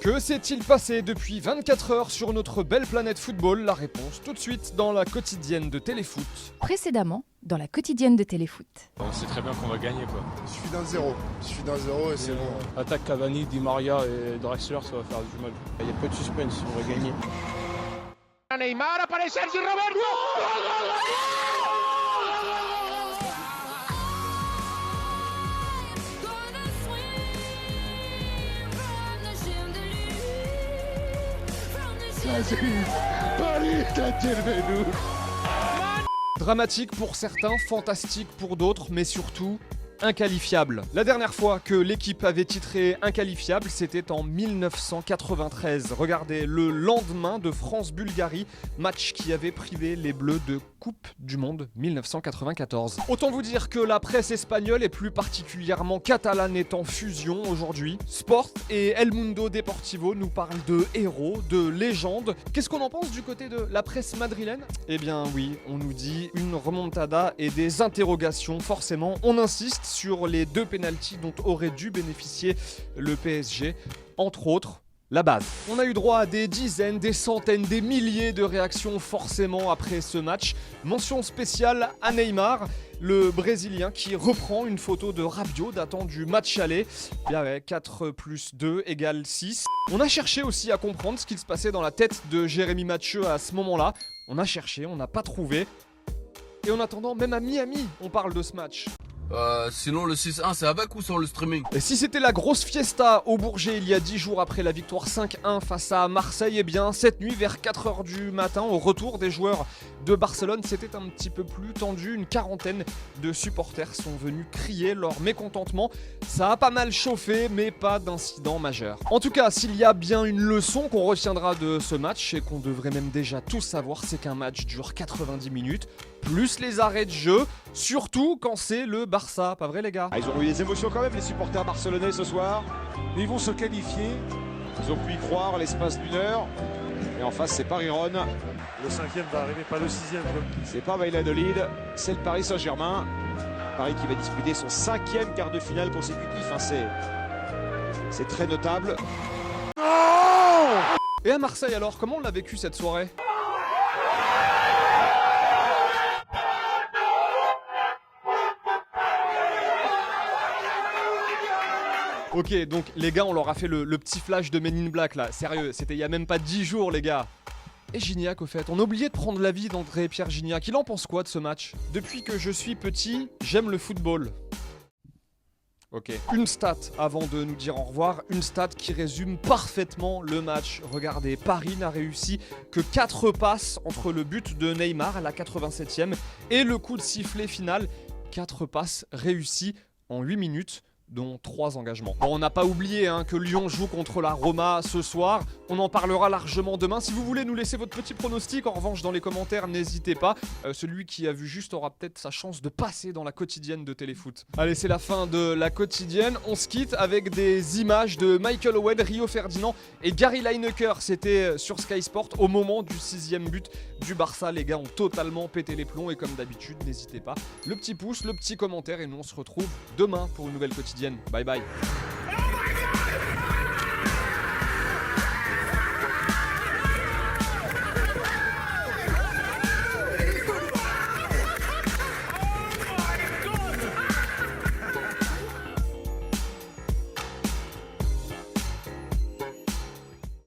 Que s'est-il passé depuis 24 heures sur notre belle planète football? La réponse tout de suite dans la quotidienne de Téléfoot. Précédemment, dans la quotidienne de Téléfoot. On sait très bien qu'on va gagner quoi. Il suffit d'un zéro. Et c'est bon. Attaque Cavani, Di Maria et Drexler, ça va faire du mal. Il y a peu de suspense, on va gagner. Neymar, apparaît Sergi Roberto. Dramatique pour certains, fantastique pour d'autres, mais surtout inqualifiable. La dernière fois que l'équipe avait titré inqualifiable, c'était en 1993. Regardez, le lendemain de France-Bulgarie, match qui avait privé les Bleus de Coupe du Monde 1994. Autant vous dire que la presse espagnole et plus particulièrement catalane est en fusion aujourd'hui. Sport et El Mundo Deportivo nous parlent de héros, de légendes. Qu'est-ce qu'on en pense du côté de la presse madrilène? Eh bien oui, on nous dit une remontada et des interrogations. Forcément, on insiste sur les 2 pénaltys dont aurait dû bénéficier le PSG, entre autres la base. On a eu droit à des dizaines, des centaines, des milliers de réactions forcément après ce match. Mention spéciale à Neymar, le Brésilien qui reprend une photo de Rabiot datant du match aller. Bien ouais, 4 plus 2 égale 6. On a cherché aussi à comprendre ce qu'il se passait dans la tête de Jérémy Mathieu à ce moment-là. On a cherché, on n'a pas trouvé. Et en attendant, même à Miami, on parle de ce match. Sinon le 6-1 c'est avec ou sur le streaming? Et si c'était la grosse fiesta au Bourget il y a 10 jours après la victoire 5-1 face à Marseille, eh bien cette nuit vers 4h du matin, au retour des joueurs de Barcelone, c'était un petit peu plus tendu. Une quarantaine de supporters sont venus crier leur mécontentement. Ça a pas mal chauffé, mais pas d'incident majeur. En tout cas, s'il y a bien une leçon qu'on retiendra de ce match et qu'on devrait même déjà tous savoir, c'est qu'un match dure 90 minutes, plus les arrêts de jeu, surtout quand c'est le Barça, pas vrai les gars? Ils ont eu des émotions quand même les supporters barcelonais ce soir, mais ils vont se qualifier, ils ont pu y croire l'espace d'une heure, et en face c'est Paris-Ron. Le 5e va arriver, pas le 6e. C'est pas Valladolid, c'est le Paris Saint-Germain. Paris qui va disputer son 5e quart de finale consécutif, c'est très notable. Et à Marseille alors, comment on l'a vécu cette soirée? Ok, donc les gars, on leur a fait le petit flash de Men in Black là. Sérieux, c'était il y a même pas 10 jours les gars. Et Gignac au fait, on a oublié de prendre l'avis d'André-Pierre Gignac. Il en pense quoi de ce match? Depuis que je suis petit, j'aime le football. Ok, une stat avant de nous dire au revoir, une stat qui résume parfaitement le match. Regardez, Paris n'a réussi que 4 passes entre le but de Neymar à la 87e et le coup de sifflet final. 4 passes réussies en 8 minutes. Dont 3 engagements. Bon, on n'a pas oublié que Lyon joue contre la Roma ce soir. On en parlera largement demain. Si vous voulez nous laisser votre petit pronostic, en revanche, dans les commentaires, n'hésitez pas. Celui qui a vu juste aura peut-être sa chance de passer dans la quotidienne de Téléfoot. Allez, c'est la fin de la quotidienne. On se quitte avec des images de Michael Owen, Rio Ferdinand et Gary Lineker. C'était sur Sky Sport au moment du 6e but du Barça. Les gars ont totalement pété les plombs et comme d'habitude, n'hésitez pas. Le petit pouce, le petit commentaire et nous on se retrouve demain pour une nouvelle quotidienne. Bye bye.